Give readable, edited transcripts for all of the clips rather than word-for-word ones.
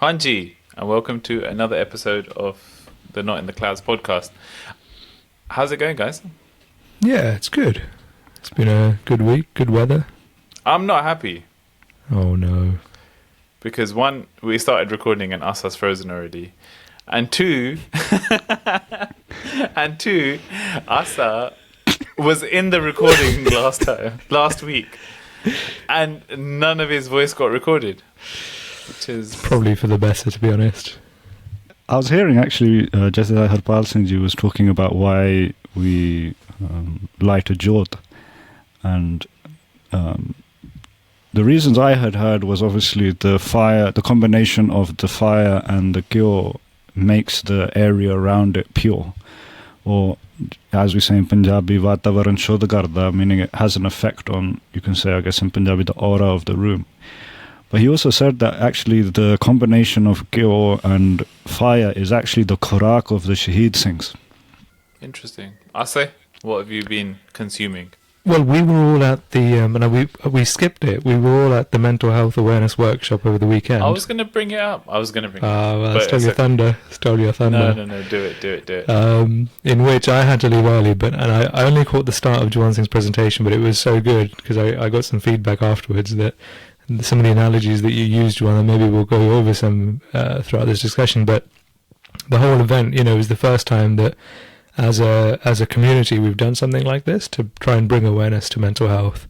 Hanji, and welcome to another episode of the Not in the Clouds podcast. How's it going, guys? Yeah, it's good. It's been a good week, good weather. I'm not happy Oh no. because one, we started recording and Asa's frozen already, and two, Asa was in the recording last week, and none of his voice got recorded, which is Probably for the better, to be honest. I was hearing actually, Jessica Harpal Singh ji was talking about why we light a jyot, and the reasons I had heard was obviously the fire, the combination of the fire and the ghyo makes the area around it pure, or as we say in Punjabi, vatavaran shodh karda, meaning it has an effect on, you can say, I guess in Punjabi, the aura of the room. But he also said that actually the combination of ghyo and fire is actually the khorak of the Shaheed Singhs. interesting. Asa, what have you been consuming? Well, we were all at the, and we skipped it. We were all at the mental health awareness workshop over the weekend. I was going to bring it up. Well, Well, but stole your thunder. No, do it. In which I had to leave early, and I only caught the start of Juan Singh's presentation, but it was so good because I got some feedback afterwards that some of the analogies that you used, Juan, and maybe we'll go over some throughout this discussion, but the whole event, was the first time that as a community we've done something like this to try and bring awareness to mental health.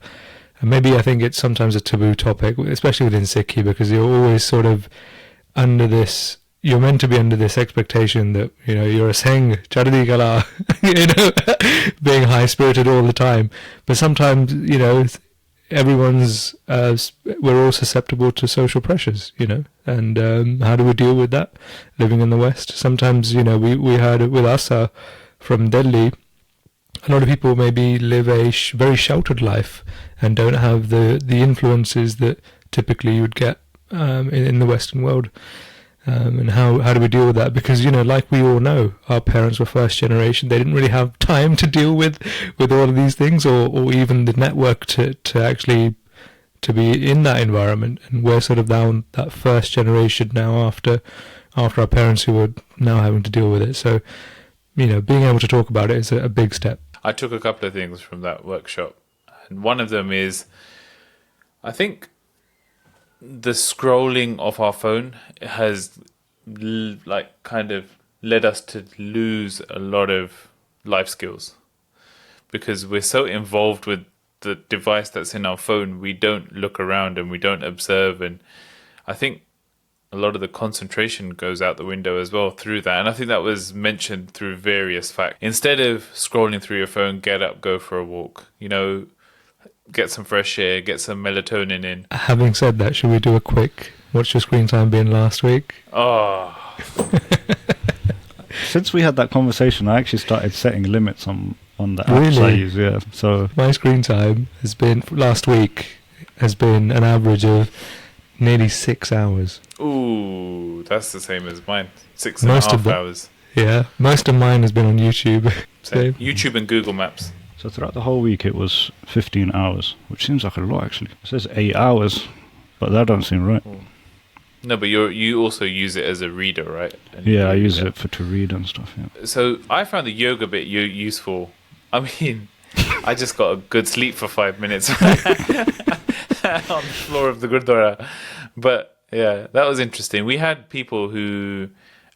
And maybe I think it's sometimes a taboo topic, especially within Sikhi, because you're always sort of under this, you're meant to be under this expectation that, you're a Singh, Chardi Kala, being high-spirited all the time. But sometimes, everyone's, we're all susceptible to social pressures, and how do we deal with that living in the West? Sometimes, we heard it with Asa from Delhi. A lot of people maybe live a very sheltered life and don't have the influences that typically you would get in the Western world. And how do we deal with that? Because, like we all know, our parents were first generation. They didn't really have time to deal with all of these things or even the network to actually to be in that environment. And we're sort of down that first generation now after our parents who are now having to deal with it. So, being able to talk about it is a big step. I took a couple of things from that workshop, and one of them is, I think the scrolling of our phone has kind of led us to lose a lot of life skills because we're so involved with the device that's in our phone, we don't look around and we don't observe, and I think a lot of the concentration goes out the window as well through that. And I think that was mentioned through various facts. Instead of scrolling through your phone, get up, go for a walk, get some fresh air, get some melatonin in. Having said that, should we do a quick, what's your screen time been last week? Oh. Since we had that conversation, I actually started setting limits on the apps I use. Yeah, so my screen time has been, last week, has been an average of nearly 6 hours. Ooh, that's the same as mine. 6.5 hours. Yeah, most of mine has been on YouTube. Same. YouTube and Google Maps. So throughout the whole week it was 15 hours, which seems like a lot actually. It says 8 hours, but that doesn't seem right. No, but you also use it as a reader, right? And I use it to read and stuff, yeah. So I found the yoga bit useful. I mean, I just got a good sleep for 5 minutes on the floor of the Gurdwara. But yeah, that was interesting. We had people who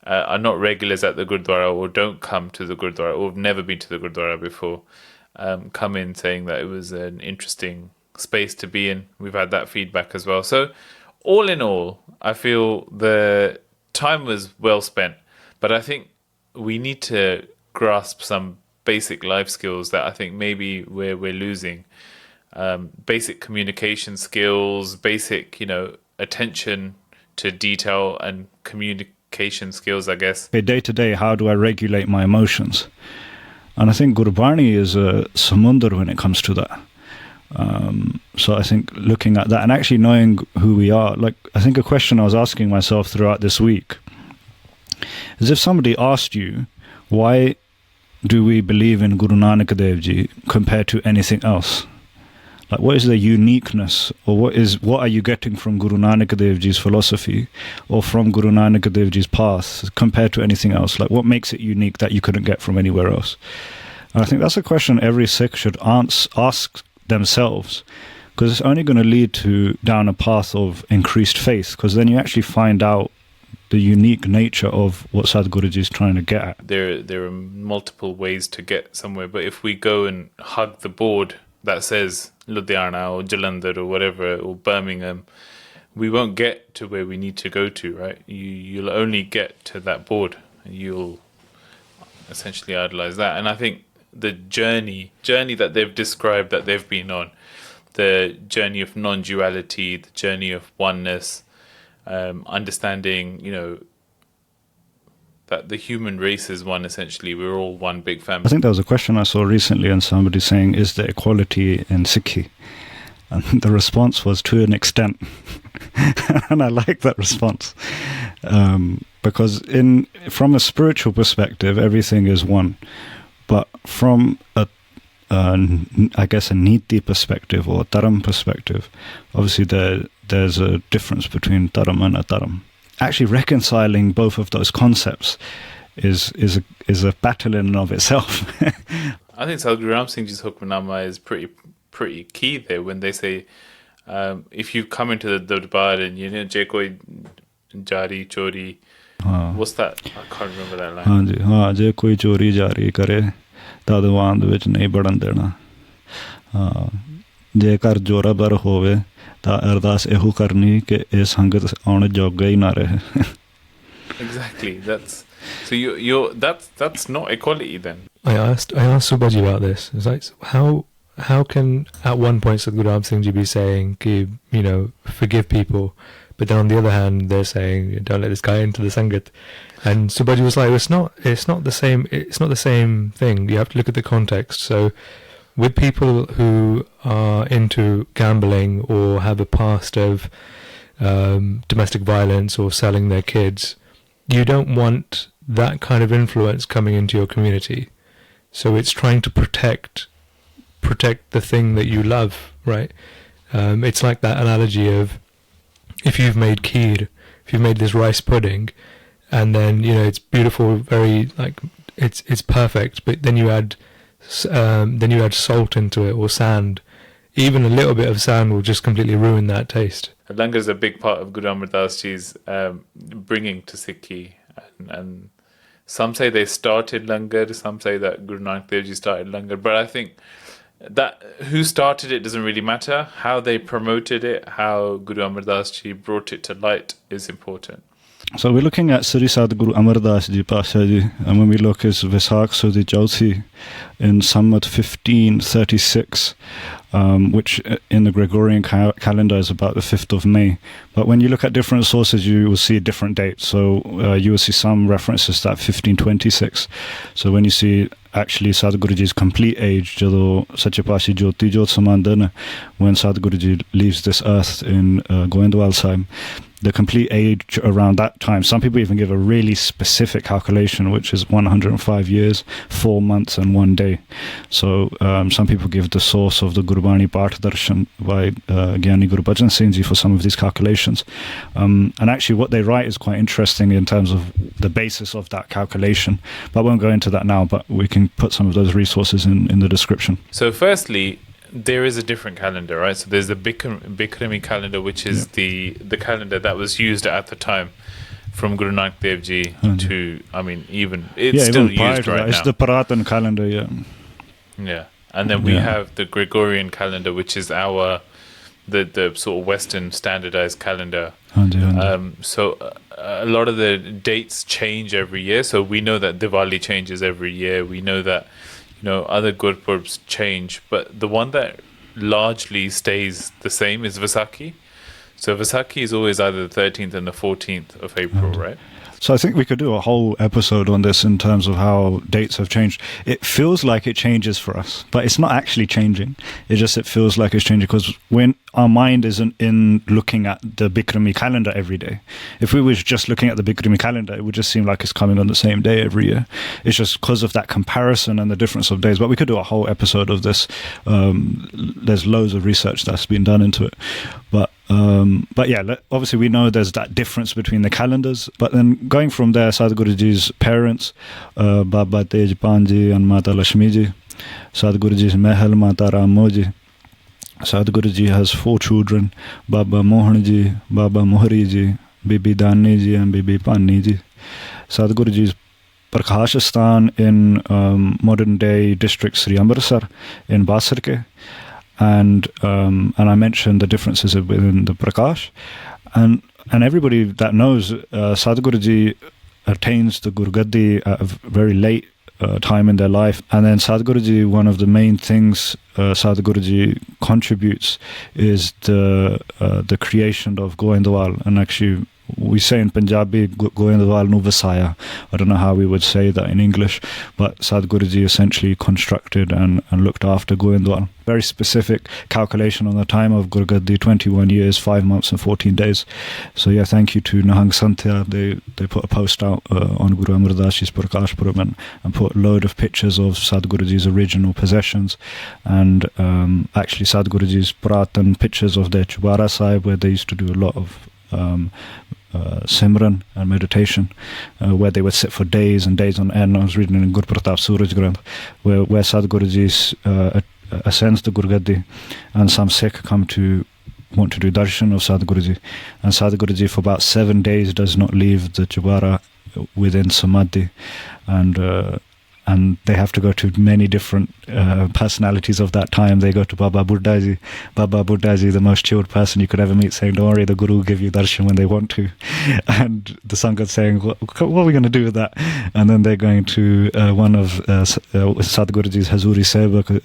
are not regulars at the Gurdwara or don't come to the Gurdwara or have never been to the Gurdwara before, come in saying that it was an interesting space to be in. We've had that feedback as well. So all in all, I feel the time was well spent, but I think we need to grasp some basic life skills that I think maybe we're losing. Basic communication skills, basic, attention to detail and communication skills, I guess. Day to day, how do I regulate my emotions? And I think Gurbani is a samundar when it comes to that. So I think looking at that and actually knowing who we are, I think a question I was asking myself throughout this week is if somebody asked you, why do we believe in Guru Nanak Dev Ji compared to anything else? Like, what is the uniqueness, or what are you getting from Guru Nanak Dev Ji's philosophy, or from Guru Nanak Dev Ji's path compared to anything else? Like, what makes it unique that you couldn't get from anywhere else? And I think that's a question every Sikh should ask themselves, because it's only going to lead to down a path of increased faith, because then you actually find out the unique nature of what Sadhguruji is trying to get at. There are multiple ways to get somewhere, but if we go and hug the board that says Ludhiana or Jalandhar or whatever, or Birmingham, we won't get to where we need to go to, right? You'll only get to that board, and you'll essentially idolize that. And I think the journey that they've described, that they've been on, the journey of non-duality, the journey of oneness, understanding, that the human race is one, essentially. We're all one big family. I think there was a question I saw recently, and somebody saying, is there equality in Sikhi? And the response was, to an extent. And I like that response. Because from a spiritual perspective, everything is one. But from I guess a niti perspective or dharam perspective, obviously there's a difference between dharam and adharam. Actually reconciling both of those concepts is a battle in and of itself. I think Sadhguru Ram Singh Ji's Hukmnama is pretty key there, when they say, if you come into the darbar and je koi jari chori, what's that? I can't remember that line. हाँ जे कोई चोरी जारी करे तद वांद विच नहीं बढ़न देना जे कर जोराबर होवे ता अरदास एहू करनी कि ए संगत आने जोगा ही ना रहे. Exactly. That's not equality then. I asked Subhaji about this. It's like, how can at one point Sadhguru Ram Singh Ji be saying, forgive people, but then on the other hand they're saying, don't let this guy into the sangat. And Subhaji was like, it's not the same thing. You have to look at the context. So with people who are into gambling or have a past of domestic violence or selling their kids, you don't want that kind of influence coming into your community. So it's trying to protect the thing that you love, right? It's like that analogy of, if you've made kheer, if you've made this rice pudding, and then it's beautiful, very it's perfect, but then you add salt into it or sand. Even a little bit of sand will just completely ruin that taste. Langar is a big part of Guru Amardaas Ji's bringing to Sikhi, and some say they started Langar, some say that Guru Nanak Dev Ji started Langar, but I think that who started it doesn't really matter. How they promoted it, how Guru Amardaas Ji brought it to light is important. So we're looking at Sri Sadhguru Amardaas Ji Pasha Ji, and when we look at Vaisakh Sudi Chauthi in Samvat 1536, which in the Gregorian calendar is about the 5th of May. But when you look at different sources, you will see different dates. So you will see some references to that 1526. So when you see actually Sadhguruji's complete age, Jado Sache Pashi Jyoti Jyot Samandana, when Sadhguruji leaves this earth in Goindwal Sahib, the complete age around that time. Some people even give a really specific calculation, which is 105 years, 4 months and 1 day. So some people give the source of the Gurbani Path Darshan by Gyani Guru Bhajan Singh Ji for some of these calculations. And actually what they write is quite interesting in terms of the basis of that calculation. But I won't go into that now, but we can put some of those resources in the description. So firstly, there is a different calendar, right? So there's the Bikrami calendar, which is the calendar that was used at the time, from Guru Nanak Dev Ji to, even it's still used right now. It's the Paratan calendar, Yeah, and then we have the Gregorian calendar, which is the sort of Western standardized calendar. So a lot of the dates change every year. So we know that Diwali changes every year. We know that other Gurpurbs change, but the one that largely stays the same is Vaisakhi. So Vaisakhi is always either the 13th and the 14th of April, right? So I think we could do a whole episode on this in terms of how dates have changed. It feels like it changes for us, but it's not actually changing. It feels like it's changing because when our mind isn't in looking at the Bikrami calendar every day. If we were just looking at the Bikrami calendar, it would just seem like it's coming on the same day every year. It's just because of that comparison and the difference of days. But we could do a whole episode of this. There's loads of research that's been done into it. But yeah, obviously we know there's that difference between the calendars. But then going from there, Sadhguruji's parents, Baba Tejpan Ji and Mata Lakshmi Ji, Sadhguruji's Mehal Mata Ramo Ji. Sadhguruji has 4 children, Baba Mohan Ji, Baba Mohri Ji, Bibi Dani Ji and Bibi Pani Ji. Sadhguruji's prakaash sthan in modern day district Sri Amritsar in Basarke. And I mentioned the differences within the prakaash, and everybody that knows Sadhguruji attains the Gurgaddi at a very late time in their life. And then Sadhguruji, one of the main things Sadhguruji contributes is the creation of Goindwal. And actually we say in Punjabi, Goindwal nu vasaya. I don't know how we would say that in English, but Sadhguruji essentially constructed and looked after Goindwal. Very specific calculation on the time of Gurgaddi, 21 years, 5 months and 14 days. So yeah, thank you to Nahang Santya. They put a post out on Guru Amardaas Ji's Prakaash Purab and put a load of pictures of Sadhguruji's original possessions, and actually Sadhguruji's Pratan pictures of their Chubara Sahib, where they used to do a lot of Simran and meditation, where they would sit for days and days on end. I was reading in Gur Pratap Suraj Granth, where Sadhguruji ascends the Gurgaddi, and some Sikh want to do darshan of Sadhguruji, and Sadhguruji for about 7 days does not leave the Jabara within Samadhi, and they have to go to many different personalities of that time. They go to Baba Buddha Ji, the most chilled person you could ever meet, saying, don't worry, the Guru will give you darshan when they want to. And the Sangat saying, what are we going to do with that? And then they're going to one of Sadhguruji's Hazuri Sevak,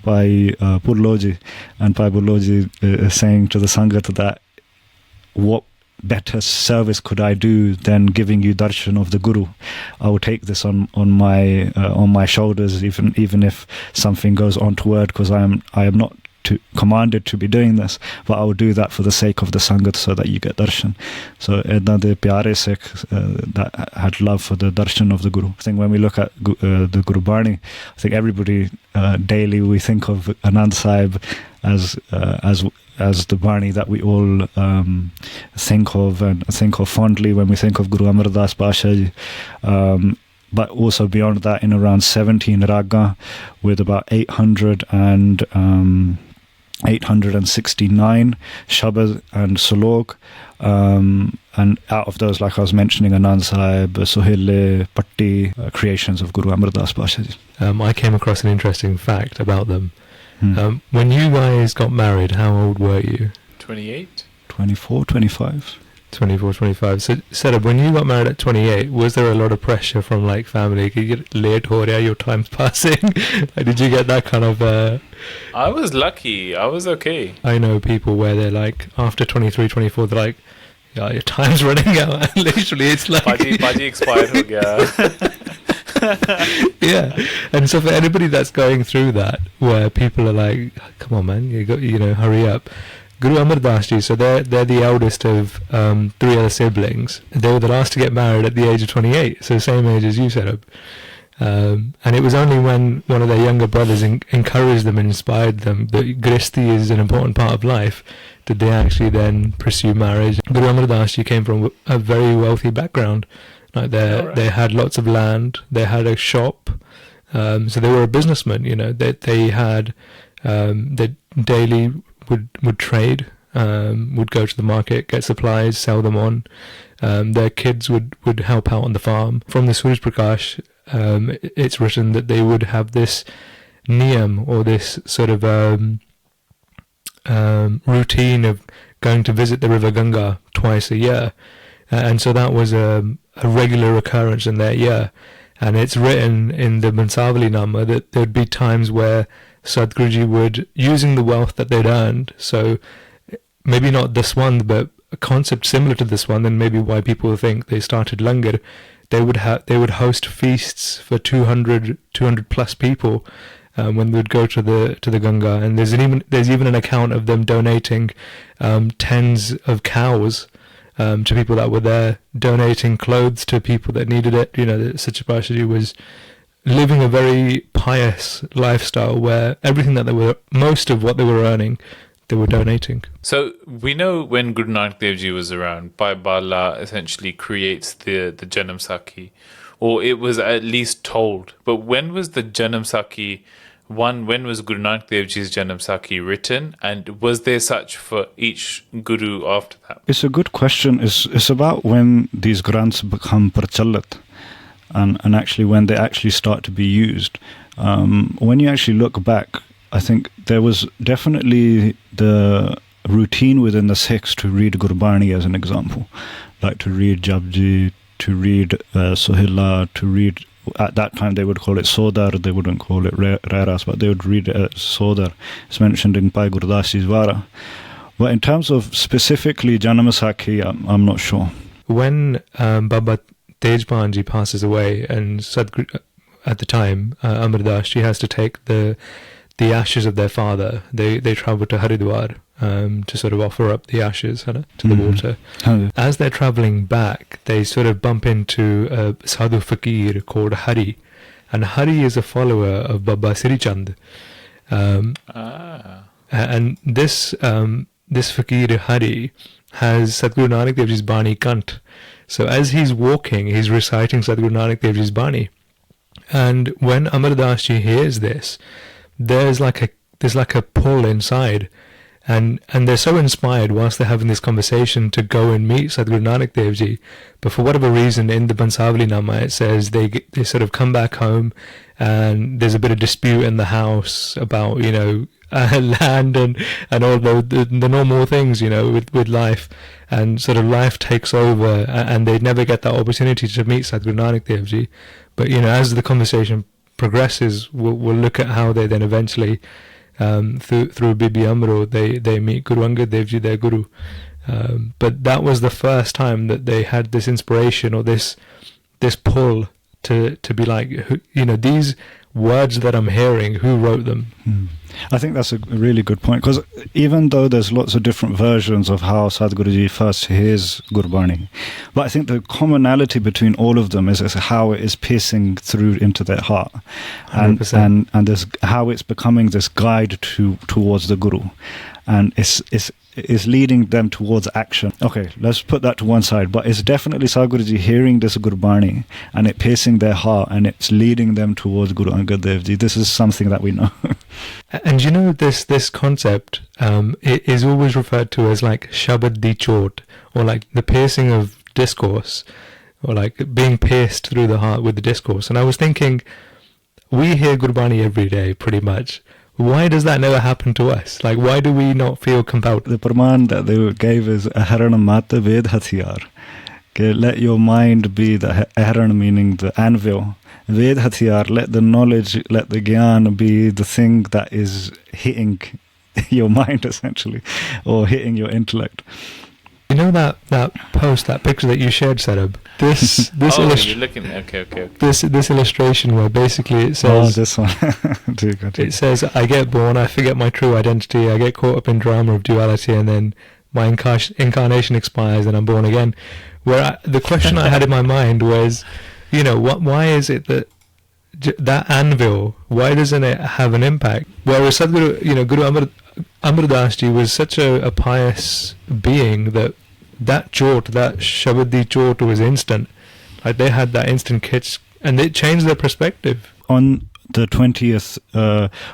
Bhai Purloji, and Bhai Purloji saying to the Sangat that, what better service could I do than giving you darshan of the Guru? I will take this on my shoulders, even if something goes untoward, because I am not commanded to be doing this, but I will do that for the sake of the Sangat, so that you get darshan. So edna de pyare Sikh that had love for the darshan of the Guru. I think when we look at the Guru Bani, I think everybody daily we think of Anand Sahib as the Bani that we all think of fondly when we think of Guru Amardaas Pasha. But also beyond that, in around 17 raga, with about 869 shabad and sulok, and out of those, like I was mentioning, Anand Sahib, Sohile, Patti, creations of Guru Amardaas Pasha. I came across an interesting fact about them. When you guys got married, how old were you? 28? 24, 25. 24, 25. So, Sarab, when you got married at 28, was there a lot of pressure from like family? Could you get late, your time's passing? Like, did you get that kind of... I was lucky. I was okay. I know people where they're like, after 23, 24, they're like, yeah, your time's running out. Literally, it's like... Baji expired ho gaya. Yeah, and so for anybody that's going through that, where people are like, come on man, hurry up. Guru Amardaas Ji, so they're the eldest of 3 other siblings. They were the last to get married at the age of 28, so same age as you, Sarab. And it was only when one of their younger brothers encouraged them and inspired them that Grihsthi is an important part of life, did they actually then pursue marriage. Guru Amardaas Ji came from a very wealthy background. Like they had lots of land, they had a shop, so they were a businessman. They had they daily would trade, would go to the market, get supplies, sell them on. Their kids would help out on the farm. From the Suraj Prakash, it's written that they would have this niyam, or this sort of routine of going to visit the river Ganga twice a year. And so that was a regular occurrence in their year. And it's written in the Bansavali Nama that there would be times where Sadhguruji would, using the wealth that they'd earned, so maybe not this one, but a concept similar to this one, then maybe why people think they started langar. They would host feasts for 200 plus people when they would go to the Ganga, and there's even an account of them donating tens of cows to people that were there, donating clothes to people that needed it. You know, Sacha Patshahi was living a very pious lifestyle where most of what they were earning, they were donating. So we know when Guru Nanak Dev Ji was around, Bhai Bala essentially creates the Janam Sakhi, or it was at least told. But when was the Janam Sakhi when was Guru Nanak Dev Ji's Janam Sakhi written, and was there such for each Guru after that? It's a good question. It's about when these granths become prachalit, and actually when they actually start to be used. When you actually look back, I think there was definitely the routine within the Sikhs to read Gurbani as an example, like to read Japji, to read Sohila, to read, at that time they would call it Sodar, they wouldn't call it Rairas, but they would read it as Sodar. It's mentioned in Bhai Gurdas Ji's Vara. But in terms of specifically Janam Sakhi, I'm not sure. When Baba Tejban Ji passes away, and Sadguru, at the time, Amardaas Ji has to take the ashes of their father. They travel to Haridwar to sort of offer up the ashes to the water. As they're traveling back, they sort of bump into a sadhu fakir called Hari, and Hari is a follower of Baba Sri Chand. And this fakir Hari has Sadguru Nanak Dev Ji's Bani Kant. So as he's walking, he's reciting Sadguru Nanak Dev Ji's Bani. And when Amardaas Ji hears this, there's like a pull inside, and they're so inspired whilst they're having this conversation to go and meet Sadguru Nanak Dev Ji. But for whatever reason, in the Bansavali Nama, it says they sort of come back home, and there's a bit of dispute in the house about, you know, land and all the normal things, you know, with life, and sort of life takes over, and they never get that opportunity to meet Sadguru Nanak Dev Ji. But, you know, as the conversation progresses, we'll look at how they then eventually, through Bibi Amro, they meet Guru Angad Dev Ji, their Guru. But that was the first time that they had this inspiration, or this pull to be like, you know, these words that I'm hearing, who wrote them? I think that's a really good point, because even though there's lots of different versions of how Sadhguruji first hears Gurbani, but I think the commonality between all of them is how it is piercing through into their heart, and this, how it's becoming this guide towards the Guru, and it's leading them towards action. Okay, let's put that to one side, but it's definitely Sadhguruji hearing this Gurbani and it piercing their heart, and it's leading them towards Guru Angad Dev Ji. This is something that we know. And you know, this concept it is always referred to as like Shabad di Chot, or like the piercing of discourse, or like being pierced through the heart with the discourse. And I was thinking, we hear Gurbani every day pretty much. Why does that never happen to us? Like, why do we not feel compelled? The praman that they gave is Aharan Mata Ved Hathiyar. Okay, let your mind be the Aharan, meaning the anvil. Ved Hathiyar, let the knowledge, let the Gyan be the thing that is hitting your mind, essentially, or hitting your intellect. You know that post, that picture that you shared, Sarab? This you're looking. Okay. This illustration where basically it says, this one. It says, I get born, I forget my true identity, I get caught up in drama of duality, and then my incarnation expires and I'm born again. Where the question I had in my mind was, you know, why is it that anvil, why doesn't it have an impact? Whereas Sadhguru, you know, Guru Amardaas Ji was such a pious being that chot, that Shabadi chot was instant. Like, they had that instant catch, and it changed their perspective. On the 20th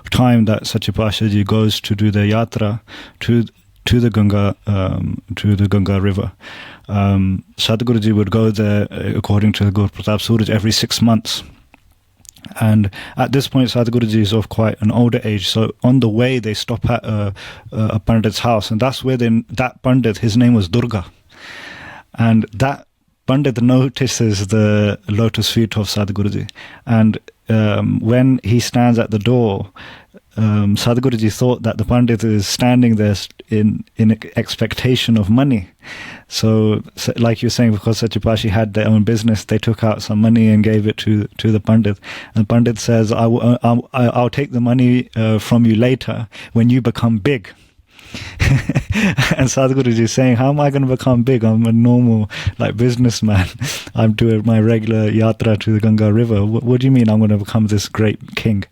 time that Sacha Patshahi Ji goes to do the yatra to the Ganga river, Sadhguruji would go there, according to the Guru Pratap Suraj, every 6 months. And at this point, Sadhguruji is of quite an older age. So on the way, they stop at a Pandit's house. And that's where that Pandit, his name was Durga. And that Pandit notices the lotus feet of Sadhguruji. And when he stands at the door, Sadhguruji thought that the Pandit is standing there in expectation of money. So like you're saying, because Sachipashi had their own business, they took out some money and gave it to the Pandit. And the Pandit says, I'll take the money from you later when you become big. And Sadhguruji is saying, how am I going to become big? I'm a normal businessman. I'm doing my regular yatra to the Ganga River. What do you mean I'm going to become this great king?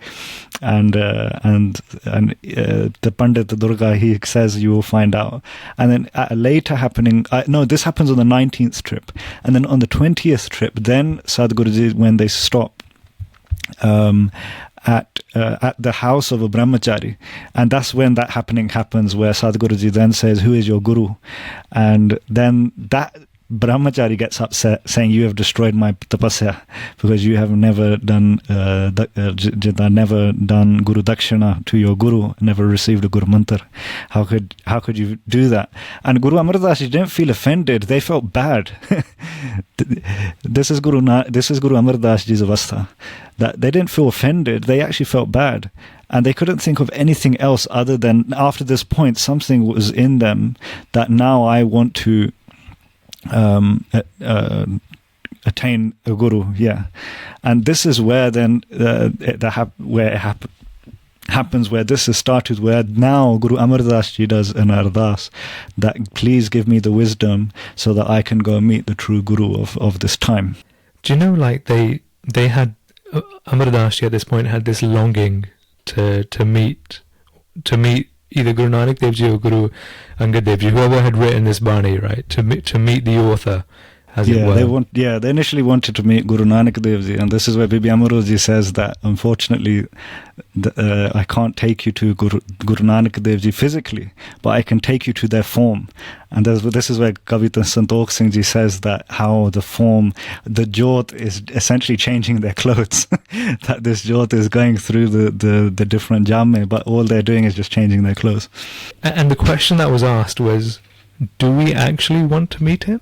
And the Pandit Durga, he says, you will find out. And then at a later happening, this happens on the 19th trip. And then on the 20th trip, then Sadhguruji, when they stop at the house of a brahmachari, and that's when that happening happens, where Sadhguruji then says, who is your guru? And then that brahmachari gets upset, saying, you have destroyed my tapasya because you have never done never done guru dakshina to your guru, never received a guru mantra. How could you do that? And Guru Amardaas Ji didn't feel offended, they felt bad. This is Guru Amardaas Ji's avastha, that they didn't feel offended, they actually felt bad. And they couldn't think of anything else other than, after this point, something was in them that now I want to attain a guru. And this is where then happens, where this is started, where now Guru Amardaas Ji does an ardas that please give me the wisdom so that I can go meet the true guru of this time. Do you know, they had Amardaas Ji at this point had this longing to meet either Guru Nanak Dev Ji or Guru Angad Dev Ji, whoever had written this Bani, right? To meet the author, as it were. They initially wanted to meet Guru Nanak Dev Ji, and this is where Bibi Amaro Ji says that unfortunately I can't take you to Guru Nanak Dev Ji physically, but I can take you to their form. And this is where Kavita Santokh Singh Ji says that how the form, the jyot is essentially changing their clothes. That this jyot is going through the different jamme, but all they're doing is just changing their clothes. And the question that was asked was, do we actually want to meet him?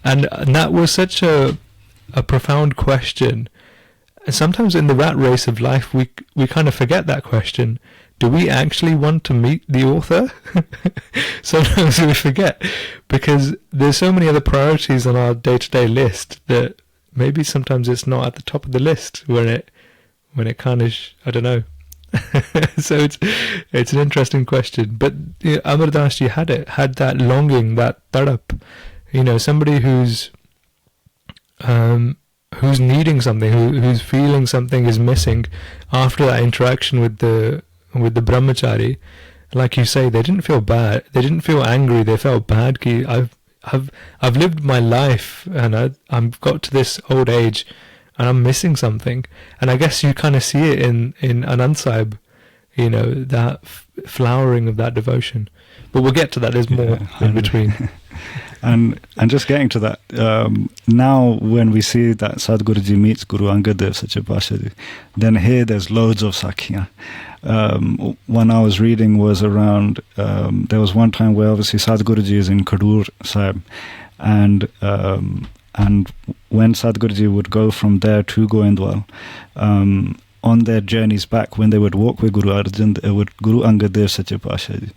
And that was such a profound question. And sometimes in the rat race of life, we kind of forget that question. Do we actually want to meet the author? Sometimes we forget, because there's so many other priorities on our day-to-day list that maybe sometimes it's not at the top of the list when it kind of, I don't know. So it's an interesting question. But Amardaas Ji had that longing, that tarap. Somebody who's needing something, who's feeling something is missing after that interaction with the brahmachari. Like you say, they didn't feel bad, they didn't feel angry, they felt bad. I've lived my life and I've got to this old age and I'm missing something. And I guess you kind of see it in Anand Sahib, that flowering of that devotion. But we'll get to that. There's more in between. And just getting to that, now when we see that Sadhguruji meets Guru Angad Dev Sachipashi, then here there's loads of sakhiyan. One I was reading was around, there was one time where obviously Sadhguruji is in Khadur Sahib, and when Sadhguruji would go from there to Goindwal, on their journeys back, when they would walk with Guru Angad Dev Sachipashi,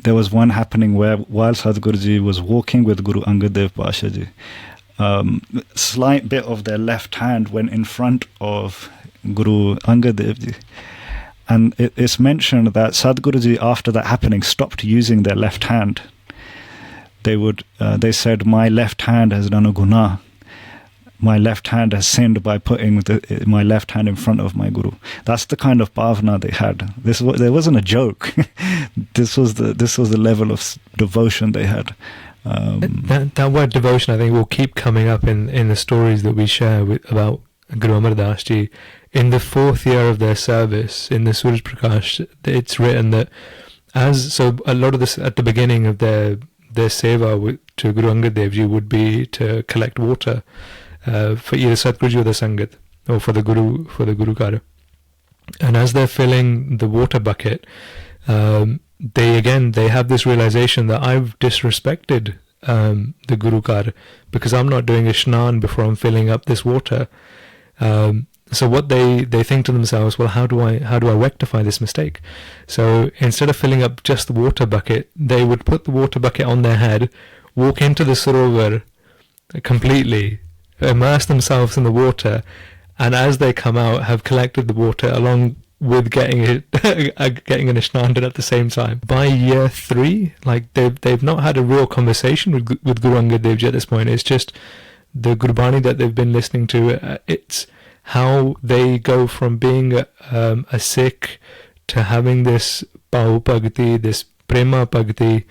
there was one happening where while Sadhguruji was walking with Guru Angad Dev Pashaji, slight bit of their left hand went in front of Guru Angad Dev Ji. And it's mentioned that Sadhguruji, after that happening, stopped using their left hand. They said, my left hand has done a guna. My left hand has sinned by putting my left hand in front of my guru. That's the kind of bhavna they had. There wasn't a joke. This was the level of devotion they had. That word devotion, I think, will keep coming up in the stories that we share about Guru Amardaas Ji. In the 4th year of their service, in the Suraj Prakaash, it's written that so a lot of this at the beginning of their seva to Guru Angad Dev Ji would be to collect water for either Satguruji or the Sangat, or for the Guru Kara. And as they're filling the water bucket, they have this realization that I've disrespected the Guru Kara because I'm not doing a shnan before I'm filling up this water. So what they think to themselves, well, how do I rectify this mistake? So instead of filling up just the water bucket, they would put the water bucket on their head, walk into the sarovar completely, immerse themselves in the water, and as they come out, have collected the water along with getting an ishnan done at the same time. By year 3, like they've not had a real conversation with Guru Angad Dev Ji at this point. It's just the Gurbani that they've been listening to. It's how they go from being a Sikh to having this Bhau Bhagti, this Prema Bhagti,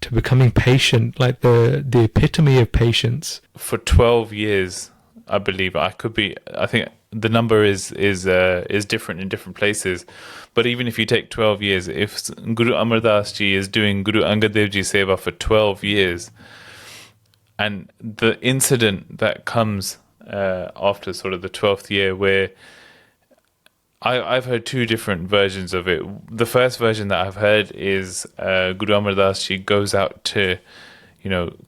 to becoming patient, like the epitome of patience. For 12 years, I believe. I think the number is different in different places. But even if you take 12 years, if Guru Amardaas Ji is doing Guru Angad Dev Ji Seva for 12 years, and the incident that comes after sort of the 12th year, where I've heard 2 different versions of it. The first version that I've heard is Guru Amardaas Ji goes out to,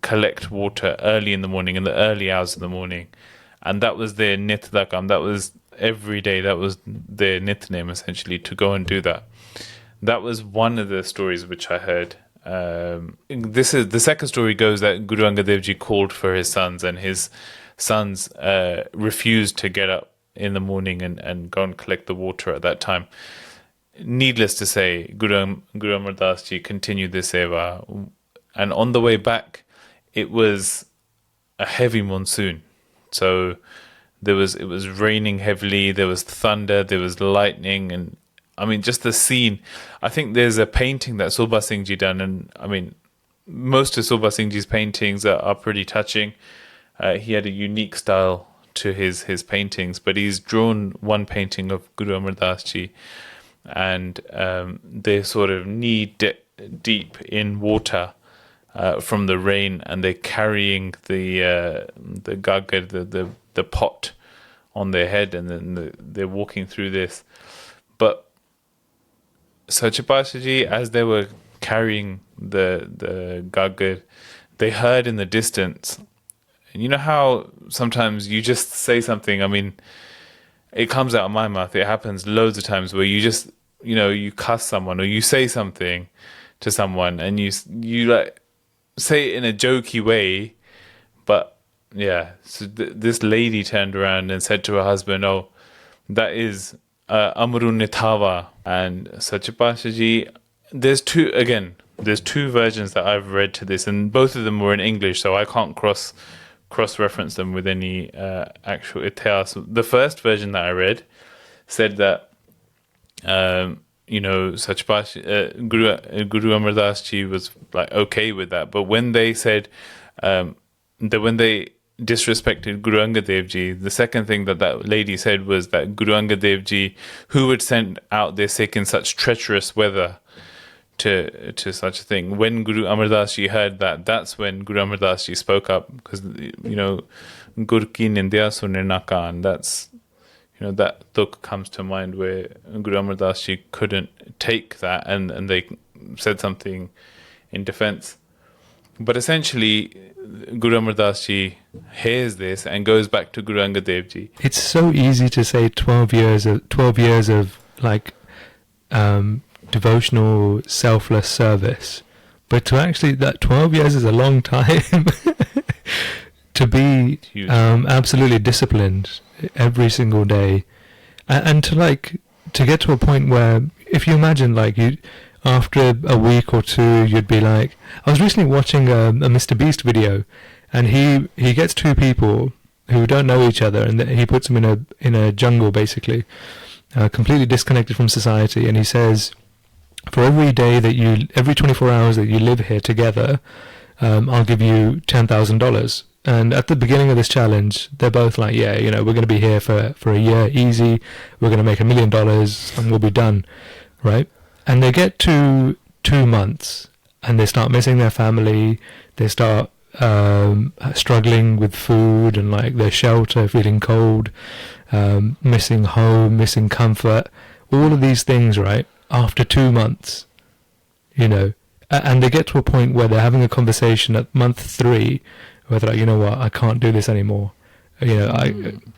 collect water early in the morning, in the early hours of the morning. And that was their nitdakam. That was every day. That was their nitnem, essentially, to go and do that. That was one of the stories which I heard. This is the second story goes that Guru Angad Dev Ji called for his sons, and his sons refused to get up in the morning and go and collect the water at that time. Needless to say, Guru Amardaas Ji continued this seva, and on the way back, it was a heavy monsoon. So it was raining heavily, there was thunder, there was lightning, and I mean, just the scene. I think there's a painting that Surba Singh Ji done, and I mean, most of Surba Singh Ji's paintings are pretty touching. He had a unique style to his paintings, but he's drawn one painting of Guru Amardaas Ji, and they're sort of knee deep in water from the rain, and they're carrying the gagar, the pot on their head, and then they're walking through this. But Sacha Pasha Ji, as they were carrying the gagar, they heard in the distance. And you know how sometimes you just say something, I mean, it comes out of my mouth, it happens loads of times where you just, you cuss someone, or you say something to someone, and you like say it in a jokey way, but yeah, so this lady turned around and said to her husband, "Oh, that is Amru Nithawa." And Sacha Pasha Ji, there's two versions that I've read to this, and both of them were in English, so I can't cross-reference them with any actual itihas. The first version that I read said that Sacha Pasha, Guru Amardaas Ji was like okay with that, but when they said that when they disrespected Guru Angad Dev Ji, the second thing that lady said was that Guru Angad Dev Ji, who would send out their Sikh in such treacherous weather to such a thing. When Guru Amardaas Ji heard that, that's when Guru Amardaas Ji spoke up, because Gur ki nindya sune na kaan. That's that dukh comes to mind, where Guru Amardaas Ji couldn't take that, and they said something in defense. But essentially, Guru Amardaas Ji hears this and goes back to Guru Angad Dev Ji. It's so easy to say 12 years of like devotional, selfless service, but to actually, that 12 years is a long time. To be absolutely disciplined every single day, and to get to a point where, if you imagine, like, you after a week or two, you'd be like, I was recently watching a Mr. Beast video, and he gets 2 people who don't know each other, and he puts them in a jungle, basically, completely disconnected from society, and he says, for every 24 hours that you live here together, I'll give you $10,000. And at the beginning of this challenge, they're both like, yeah, we're going to be here for a year, easy. We're going to make $1 million, and we'll be done, right? And they get to 2 months, and they start missing their family. They start struggling with food and like their shelter, feeling cold, missing home, missing comfort. All of these things, right? After 2 months, and they get to a point where they're having a conversation at month 3, where they're like, you know what, I can't do this anymore.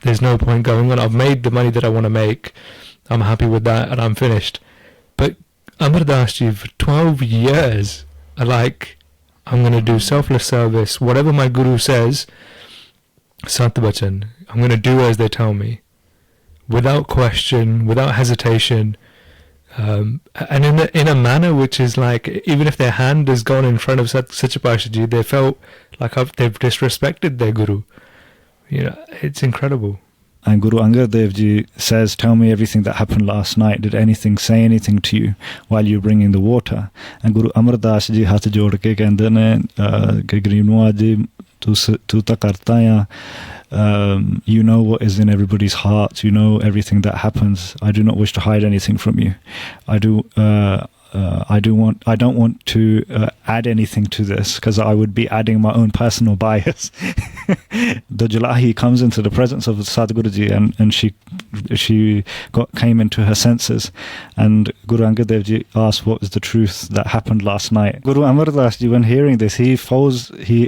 there's no point going on. I've made the money that I want to make. I'm happy with that, and I'm finished. But Amardaas Ji, for 12 years, I'm going to do selfless service. Whatever my guru says, Sat Bachan, I'm going to do as they tell me, without question, without hesitation, and in a manner which is like, even if their hand has gone in front of Sacha Pasha Ji, they felt like they've disrespected their guru. It's incredible. And Guru Angad Dev Ji says, tell me everything that happened last night. Did anything say anything to you while you were bringing the water? And Guru Amardaas Ji hath jod ke kehndे ne कि गरीबनवाज जी तू तां करता या you know what is in everybody's hearts, you know everything that happens. I do not wish to hide anything from you. I don't want to add anything to this, because I would be adding my own personal bias. The Julahi comes into the presence of Sadhguruji, and she came into her senses, and Guru Angad Dev Ji asked what was the truth that happened last night. Guru Amardaas Ji, when hearing this, he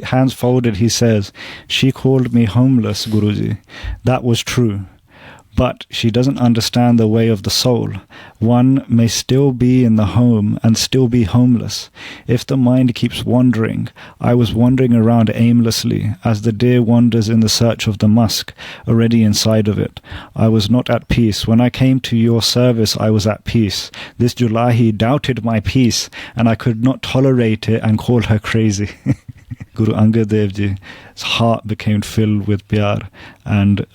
hands folded, he says, she called me homeless, Guruji. That was true. But she doesn't understand the way of the soul. One may still be in the home and still be homeless. If the mind keeps wandering, I was wandering around aimlessly, as the deer wanders in the search of the musk, already inside of it. I was not at peace. When I came to your service, I was at peace. This Julahi doubted my peace, and I could not tolerate it and called her crazy. Guru Angad Dev Ji's heart became filled with pyar, and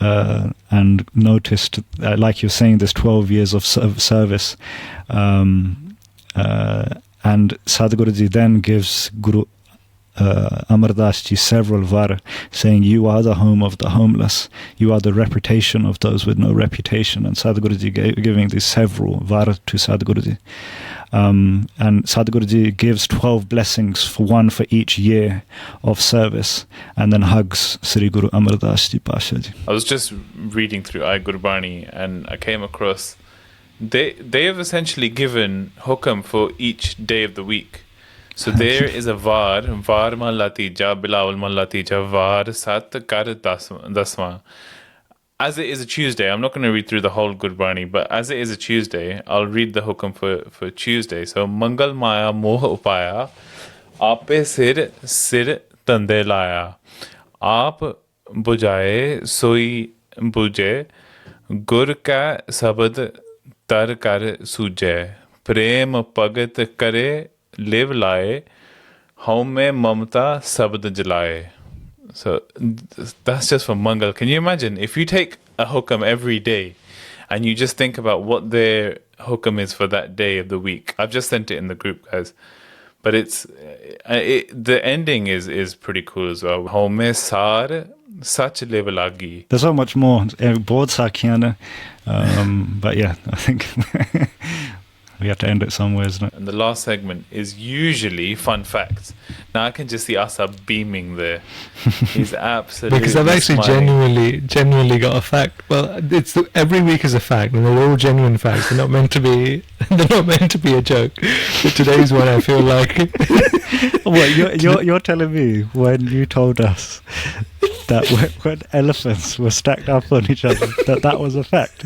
noticed, like you're saying, this 12 years of service. And Sadhguruji then gives Guru Amardaas Ji several var, saying, you are the home of the homeless, you are the reputation of those with no reputation. And Sadhguruji giving these several var to Sadhguruji. And Sadhguruji gives 12 blessings, one for each year of service, and then hugs Sri Guru Amardaas Ji Pasha Ji. I was just reading through Gurbani, and I came across, they have essentially given hukam for each day of the week. So there is a var malatija, bilawal malatija, var sat kar dasma. As it is a Tuesday, I'm not going to read through the whole Gurbani, but as it is a Tuesday, I'll read the hukam for Tuesday. So, Mangal Maya Moh Upaya, Ape Sir Tande Laya, Aap Bujaye Soi Buje, Gur Ka Sabad Tar Kar Suje, Prem Pagat Kare Live Laye, Home Mamta Sabad Jalaye. So that's just for Mangal. Can you imagine if you take a hukam every day and you just think about what their hukam is for that day of the week? I've just sent it in the group, guys. But the ending is pretty cool as well. Home sar sach levelagi. There's so much more. Both Sakyana. But yeah, I think we have to end it somewhere, isn't it? And the last segment is usually fun facts. Now I can just see Asab beaming there. He's absolutely because I've actually genuinely got a fact. Well, every week is a fact, and they're all genuine facts. They're not meant to be. They're not meant to be a joke. But today's one, I feel like. What you're telling me when you told us that when elephants were stacked up on each other, that was a fact.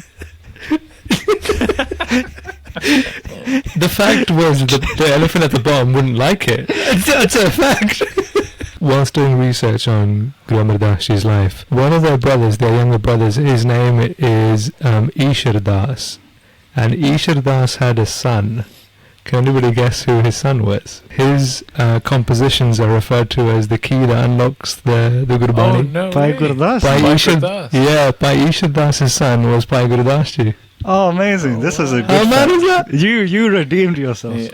The fact was the elephant at the bottom wouldn't like it. That's a fact. Whilst doing research on Guru Amardaas Ji's life, one of their brothers, their younger brothers, his name is Amardaas, and Amardaas had a son. Can anybody guess who his son was? His compositions are referred to as the key that unlocks the Gurbani. Oh, no Bhai way. Gurdas? Bhai Gurdas. Yeah, Bhai Amardaas's son was Bhai Gurdas Ji. Oh, amazing. This is a good How mad is that? You redeemed yourself. Yeah.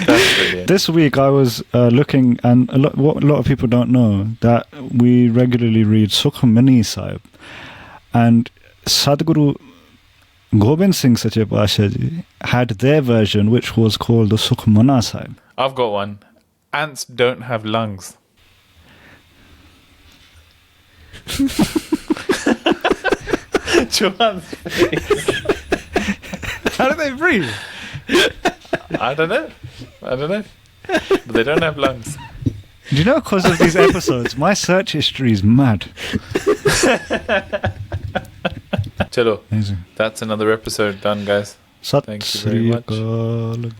That's brilliant. This week I was looking, and what a lot of people don't know, that we regularly read Sukhmani Sahib, and Sadhguru Gobind Singh Sache Pasha Ji had their version, which was called the Sukhmana Sahib. I've got one. Ants don't have lungs. Joanne's face. How do they breathe? I don't know. But they don't have lungs. Do you know, because of these episodes, my search history is mad. Chalo, Amazing. that's another episode done, guys. Sat Thank you very Sri much. Akal.